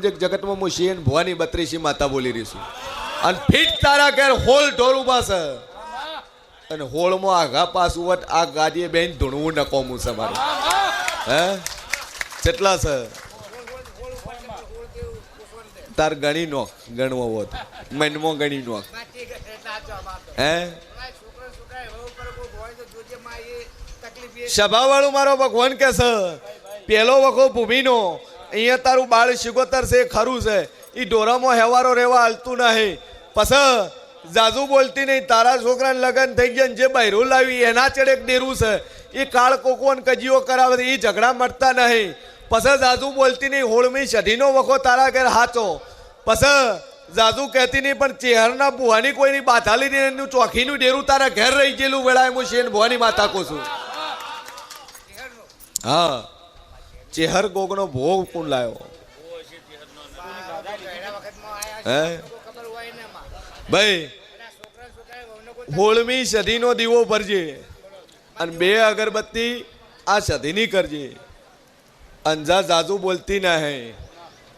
જગતમાં હું શિયન ભવાની 32 માતા બોલી રહી છું અને ફીટ તારા ઘેર હોલ ઢોર ઉભા છે અને હોળમાં આઘા પાસુવટ આ ગાડીએ બેન ધૂણવું નકોમું છે મારું હે કેટલા છે તાર ગણી નો ગણવો હોત મનમાં ગણી નો હે સભા વાળું મારો ભગવાન કે છે પેલો વખો ભૂમિનો અહીંયા તારું બાળ શિગોતર છે ખરું છે એ ઢોરામાં હેવારો રહેવા હાલતું નહીં પછી જાજુ બોલતી નહીં તારા છોકરાને લગ્ન થઈ ગયા જે બહેરું લાવી એના ચડે ડેરું છે એ કાળ કોકોન કજીઓ કરાવે એ ઝઘડા મળતા નહીં પછી જાજુ બોલતી નહીં હોળમી સઢીનો વખો તારા ઘેર હાચો પછી જાજુ કહેતી નહીં પણ ચેહરના બુહાની કોઈની બાથાલી નહીં એનું ચોખીનું ડેરું તારા ઘેર રહી ગયેલું વેળાએ હું શેન ભુવાની માતા કહું છું હા ચેહર ગોગનો ભોગ કોણ લાયો હે ભાઈ હોળમી સધીનો દીવો ભરજે અને 2 અગરબત્તી આ સધીની કરજે અંજા જાજુ બોલતી ના હે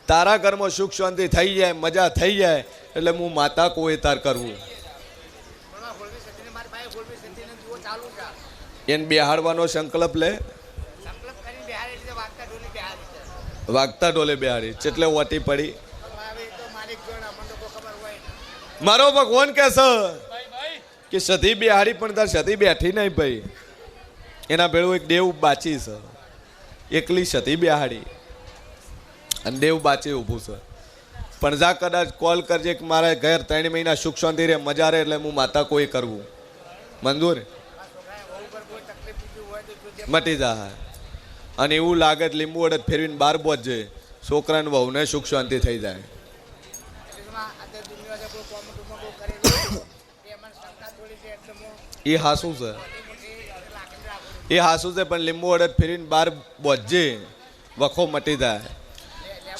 તારા ઘરમાં સુખ શાંતિ થઈ જાય મજા થઈ જાય એટલે હું માતા કોઈ તાર કરવું એને બેહાડવાનો સંકલ્પ લે વાગતા ડોલે બેહાડી એટલે વટી પડી મારો ભગવાન કે છે કે સધી બેહાડી પણ તાર સધી બેઠી નહીં ભાઈ એના ભેળું એક દેવ બાચી છે એકલી સધી બેહાડી અને દેવ બાચી ઊભું છે પણ જા કદાચ કોલ કરજે કે મારા ઘર 3 મહિના સુખ શાંતિ રે મજા રે એટલે હું માતા કોઈ કરવું મંજૂર મટી જા અને એવું લાગે લીંબુ અડદ ફેરવીને 12 બોજે છોકરાને વહુને સુખ શાંતિ થઈ જાય એ હાસુ છે પણ લીંબુ અડદ ફેરવીને 12 બોજે વખો મટી જાય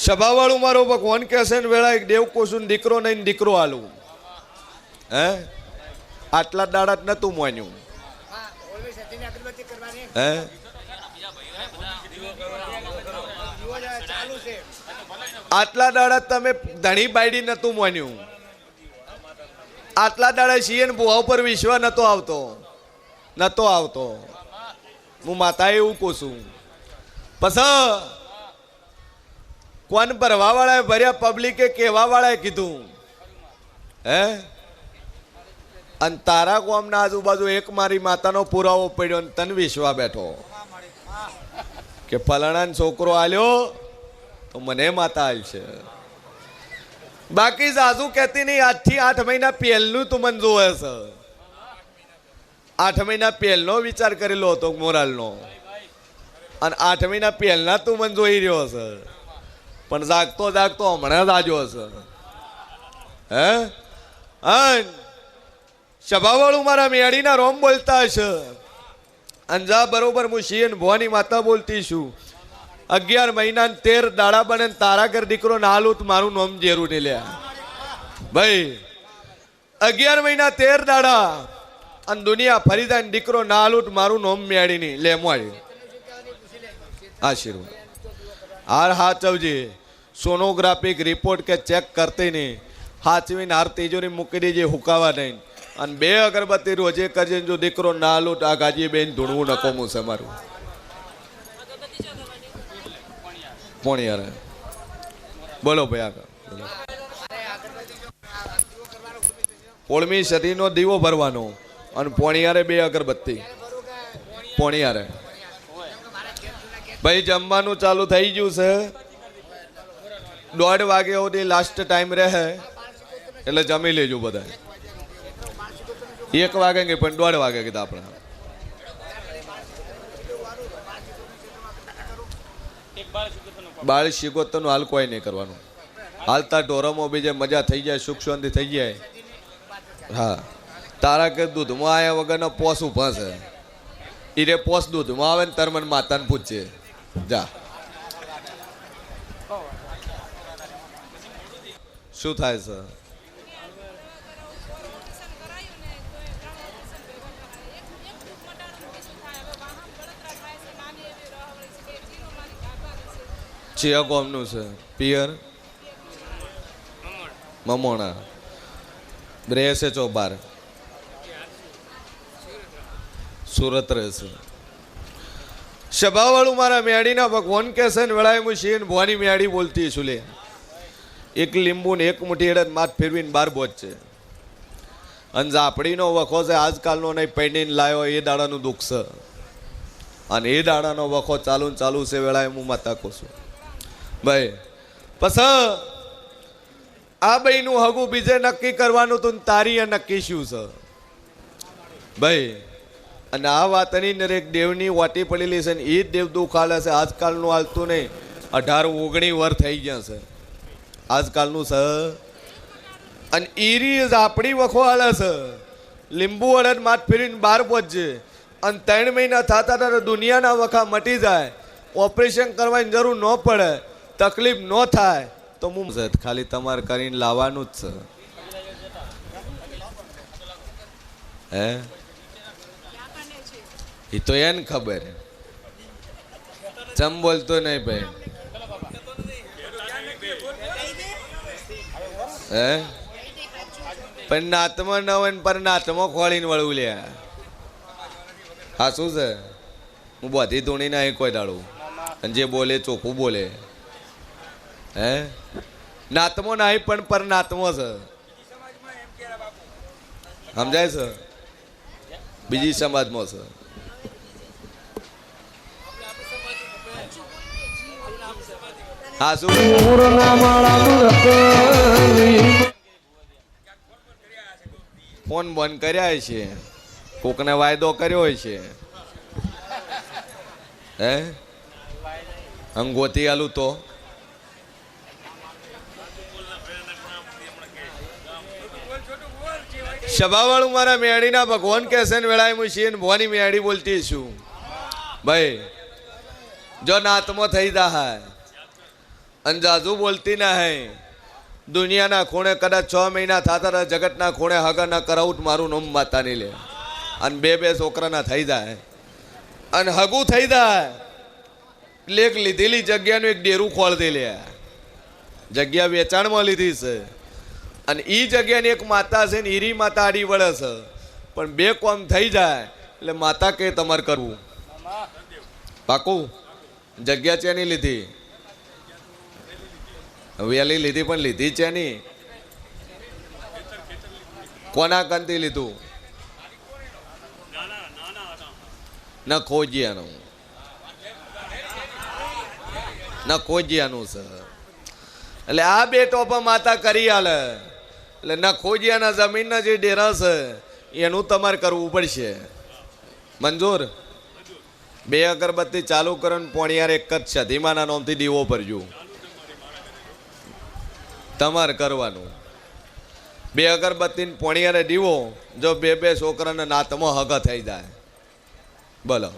સભાવાળું મારો ભગવાન કહેશે ને વેળા એક દેવ કોશું દીકરો નહીં દીકરો આલું હે આટલા દાડા જ નતું માન્યું હે આટલા દાડા તમે ધણી બાયડી નતું માન્યું આટલા દાડા શિયન ભુવા ઉપર વિશ્વાસ નતો આવતો હું માતા એવું કહું છું પછી કોણ ભરવા વાળાએ ભર્યા પબ્લિકે કેવા વાળાએ કીધું હે અને તારા ગામના આજુબાજુ એક મારી માતાનો પુરાવો પડ્યો તન વિશ્વા બેઠો કે ફલાણાનો છોકરો આલ્યો તો મને માતા આલશે બાકી જાજુ કહેતી નહીં 8 થી 8 મહિના પહેલનું તું મને જોવે છે 8 મહિના પહેલનો વિચાર કરેલો હતો મોરાલનો અને 8 મહિના પહેલના તું મને જોઈ રહ્યો છે પણ જાગતો હમણાં જ આજો છે હે સભાવાળું મારા મેળીના રોમ બોલતા હશે અંજા બરોબર હું શિયન ભવાની માતા બોલતી છું 11 મહિના 13 દાડા બને તારા ઘર દીકરો નાલું તો મારું નામ જેરું ને લ્યા ભાઈ 11 મહિના 13 દાડા અને દુનિયા ફરી જાય દીકરો નાલું તો મારું નામ મેળી નહીં લે મળ્યું આશીર્વાદ હાર હાચવજે સોનોગ્રાફિક રિપોર્ટ કે ચેક કરते નહીં હાચવીને હાર તિજોરી મૂકી દેજે હુકાવા નહીં અને 2 અગરબત્તી રોજે કરજે જો દીકરો નાલું તો આ ગાજી બેન ધૂણવું નકોમું છે મારું પોણિયારે બોલો ભાઈ આગળ ઓળમી સદીનો દીવો ભરવાનો અને પોણિયારે 2 અગરબત્તી પોણિયારે ભાઈ જમવાનું ચાલુ થઈ ગયું છે 1:30 વાગે સુધી લાસ્ટ ટાઈમ રહે એટલે જમી લેજો બધા 1 વાગે નહીં પણ 1:30 વાગે કીધા આપણે બાળ શિગોતરનું હાલ કોઈ નહીં કરવાનું હાલતા ઢોરામાં બીજે મજા થઈ જાય સુખ શાંતિ થઈ જાય હા તારા કે દૂધમાં આવ્યા વગરનો પોસ ઉભા છે ઈરે પોસ દૂધમાં આવે ને તરમન માતાને પૂછે જા શું થાય છે ચિયા ગામનું છે પિયર મમોણા રહેશે ચોબાર સુરત રહેશે સભાવાળું મારા મેડીના ભગવાન કે છે ને વેળાએ હું શીન ભવાની મેડી બોલતી છું લે એક લીંબુ ને એક મુઠ્ઠી એડત માથ ફેરવીને બાર બોજ છે અને ઝાપડીનો વખો છે આજકાલનો નહીં પૈણીને લાયો એ દાડાનું દુઃખ છે અને એ દાડાનો વખો ચાલુ ને ચાલુ છે વેળાએ હું માતા કહું છું ભાઈ પસ આ ભાઈનું હગું બીજે નક્કી કરવાનું તું તારી એ નક્કી શું છે ભાઈ અને આ વાતની દરેક દેવની વાટી પડેલી છે ને એ જ દેવ દુઃખ હાલે છે આજકાલનું હાલતું નહીં 18-19 વર્ષ થઈ ગયા છે આજકાલનું છે અને ઈરી આપણી વખો હાલે છે લીંબુ અડદ માથ ફેરીને બહાર પહોંચજે અને 3 મહિના થતા ત્યારે દુનિયાના વખા મટી જાય ઓપરેશન કરવાની જરૂર ન પડે તકલીફ ન થાય તો હું ખાલી તમારે કરીને લાવવાનું જ છે હે એ તો એને ખબર ચમ બોલતો નહીં ભાઈ હે પણ નાતમાં ન હોય પર નાતમાં ખોળીને વળવું લે હા શું છે હું બધી ધૂણી નહીં કોઈ દાડું અને જે બોલે ચોખ્ખું બોલે હે નાતમો નહીં પણ પર નાતમો છે સમજાય છે બીજી સમાજમાં છે હા શું ફોન બંધ કર્યા છે કોકને વાયદો કર્યો હોય છે હે અંગોતી આલું તો સભાવાળું મારા મેડીના ભગવાન કે છે ને વેળાએ હું શીન ભવાની મેડી બોલતી છું ભાઈ જો નાતમો થઈ જાય અને જાજુ બોલતી ના હે દુનિયાના ખૂણે કદાચ 6 મહિના થતા જગતના ખૂણે હગા ના કરાવું મારું નામ માતા નહીં લે અને 2 છોકરાના થઈ જાય અને હગું થઈ જાય એટલે એક લીધેલી જગ્યાનું એક ડેરું ખોલતી લે જગ્યા વેચાણમાં લીધી છે અને એ જગ્યાની એક માતા છે ને ઈરી માતા આડી વળે છે પણ 2 કોમ થઈ જાય એટલે માતા કે તમારે કરવું પાકું જગ્યા છે નહીં લીધી વેલી લીધી પણ લીધી છે નહીં કોના કંતી લીધું ન ખોજિયાનું ન ખોજિયાનું છે એટલે આ 2 ટોપા માતા કરી આલે એટલે ન ખોજિયાના જમીનના જે ડેરા છે એનું તમારે કરવું પડશે મંજૂર 2 અગરબત્તી ચાલુ કરો ને પોણિયાર એક જ છે ધીમાના નામથી દીવો ભરજો તમારે કરવાનું 2 અગરબત્તી પોણિયારે દીવો જો 2 છોકરાના નાતમાં હગા થઈ જાય બોલો